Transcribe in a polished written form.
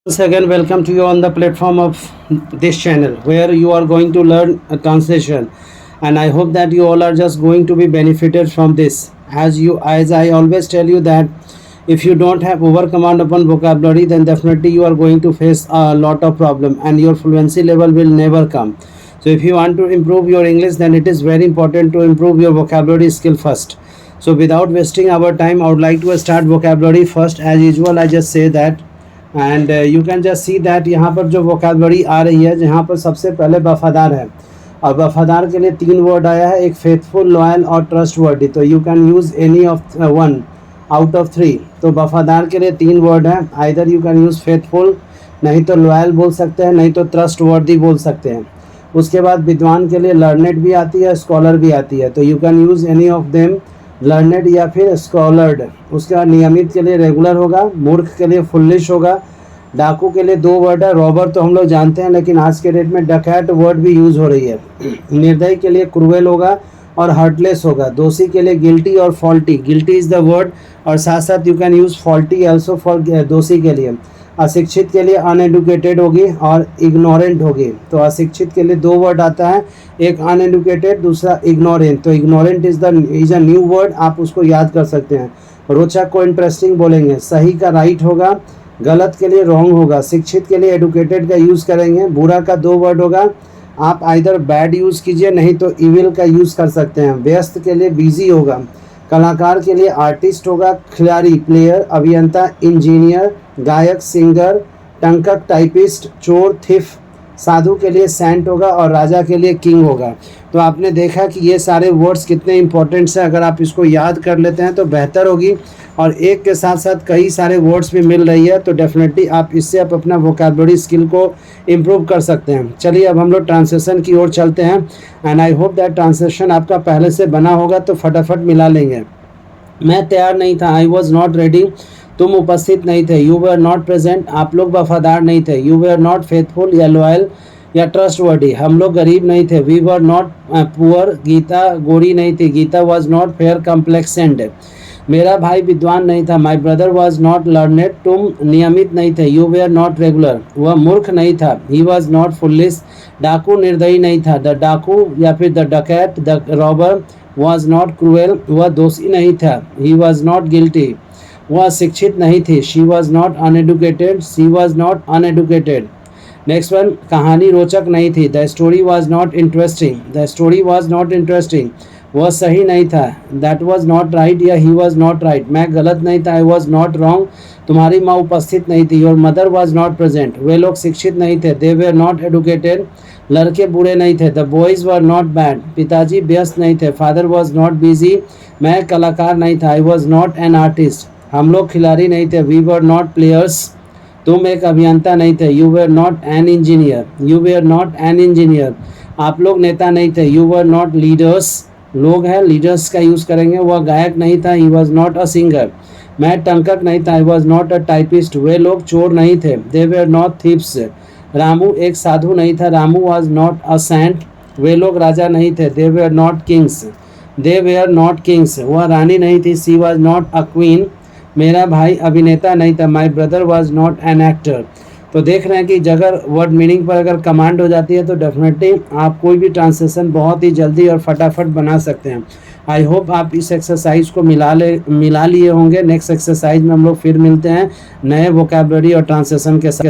Once again, welcome to you on the platform of this channel where you are going to learn a translation, and I hope that you all are just going to be benefited from this. As I always tell you that if you don't have over command upon vocabulary, then definitely you are going to face a lot of problem and your fluency level will never come. So if you want to improve your English, then it is very important to improve your vocabulary skill first. So without wasting our time, I would like to start vocabulary first. As usual, I just say that and you can just see that यहाँ पर जो vocabulary आ रही है, जहाँ पर सबसे पहले वफादार है, और वफादार के लिए 3 वर्ड आया है, एक फेथफुल, लॉयल और ट्रस्ट वर्डी. तो you can use any of 1 out of 3. तो वफादार के लिए 3 वर्ड है. Either you can use faithful, नहीं तो लॉयल बोल सकते हैं, नहीं तो ट्रस्ट वर्दी बोल सकते हैं. उसके बाद विद्वान के लिए लर्नेड भी आती है, स्कॉलर भी आती है. तो you can use any of them, learned या फिर स्कॉलर्ड. उसके बाद नियमित के लिए रेगुलर होगा, मूर्ख के लिए फुल्लिश होगा, डाकू के लिए 2 वर्ड है. रॉबर तो हम लोग जानते हैं, लेकिन आज के डेट में डकैट वर्ड भी यूज़ हो रही है. निर्दयी के लिए क्रूएल होगा और हार्टलेस होगा. दोषी के लिए गिल्टी और faulty. Guilty is the word, और साथ साथ you can use faulty also for दोषी के लिए. अशिक्षित के लिए अनएडुकेटेड होगी और इग्नोरेंट होगी. तो अशिक्षित के लिए 2 वर्ड आता है, एक अनएडुकेटेड, दूसरा इग्नोरेंट. तो ignorant is a new word, आप उसको याद कर सकते हैं. रोचक को इंटरेस्टिंग बोलेंगे. सही का राइट होगा, गलत के लिए रॉन्ग होगा. शिक्षित के लिए एडुकेटेड का यूज़ करेंगे. बुरा का 2 वर्ड होगा, आप आइदर बैड यूज़ कीजिए, नहीं तो इविल का यूज़ कर सकते हैं. व्यस्त के लिए बिजी होगा. कलाकार के लिए आर्टिस्ट होगा. खिलाड़ी प्लेयर. अभियंता इंजीनियर. गायक सिंगर. टंकक टाइपिस्ट. चोर थिफ. साधु के लिए सेंट होगा और राजा के लिए किंग होगा. तो आपने देखा कि ये सारे वर्ड्स कितने इंपॉर्टेंट्स हैं. अगर आप इसको याद कर लेते हैं तो बेहतर होगी, और एक के साथ साथ कई सारे वर्ड्स भी मिल रही है, तो डेफिनेटली आप इससे आप अपना वोकैबुलरी स्किल को इम्प्रूव कर सकते हैं. चलिए अब हम लोग ट्रांसलेशन की ओर चलते हैं, and I hope that translation आपका पहले से बना होगा, तो फटाफट मिला लेंगे. मैं तैयार नहीं था, आई वॉज नॉट रेडी. तुम उपस्थित नहीं थे, यू वर नॉट प्रेजेंट. आप लोग वफादार नहीं थे, यू वर नॉट फेथफुल या लॉयल या ट्रस्ट वर्डी. हम लोग गरीब नहीं थे, we were not poor. Geeta गोरी नहीं थी, Geeta was not fair complexioned. मेरा भाई विद्वान नहीं था, my brother was not learned. तुम नियमित नहीं थे, यू वेयर नॉट रेगुलर. वह मूर्ख नहीं था, ही वॉज नॉट फुल्लिश. डाकू निर्दयी नहीं था, द डाकू या फिर the Duckett, the robber was not cruel. वह दोषी नहीं था, ही वॉज नॉट गिल्टी. वह शिक्षित नहीं थी, she was not uneducated, she was not uneducated. Next one, कहानी रोचक नहीं थी, the story was not interesting, the story was not interesting. वह सही नहीं था, दैट वॉज नॉट राइट या ही वॉज नॉट राइट. मैं गलत नहीं था, आई वॉज नॉट रॉन्ग. तुम्हारी माँ उपस्थित नहीं थी, your mother was not present. वे लोग शिक्षित नहीं थे, दे वेर नॉट एडुकेटेड. लड़के बुरे नहीं थे, the boys were not bad. पिताजी व्यस्त नहीं थे, फादर वॉज नॉट बिजी. मैं कलाकार नहीं था, I was not an artist. हम लोग खिलाड़ी नहीं थे, वी वर नॉट प्लेयर्स. तुम एक अभियंता नहीं थे, you were not an engineer, you were not an engineer. आप लोग नेता नहीं थे, यू वर नॉट लीडर्स. लोग हैं, लीडर्स का यूज़ करेंगे. वह गायक नहीं था, he was not a singer. मैं टंकक नहीं था, I was not a typist. वे लोग चोर नहीं थे, they were not thieves. Ramu एक साधु नहीं था, Ramu was not a saint. वे लोग राजा नहीं थे, they were not kings, they were not kings. वह रानी नहीं थी, she was not a queen. मेरा भाई अभिनेता नहीं था, my brother was not an actor. तो देख रहे हैं कि अगर वर्ड मीनिंग पर अगर कमांड हो जाती है तो डेफिनेटली आप कोई भी ट्रांसलेशन बहुत ही जल्दी और फटाफट बना सकते हैं. आई होप आप इस एक्सरसाइज को मिला लिए होंगे. नेक्स्ट एक्सरसाइज में हम लोग फिर मिलते हैं नए वोकैबुलरी और ट्रांसलेशन के साथ.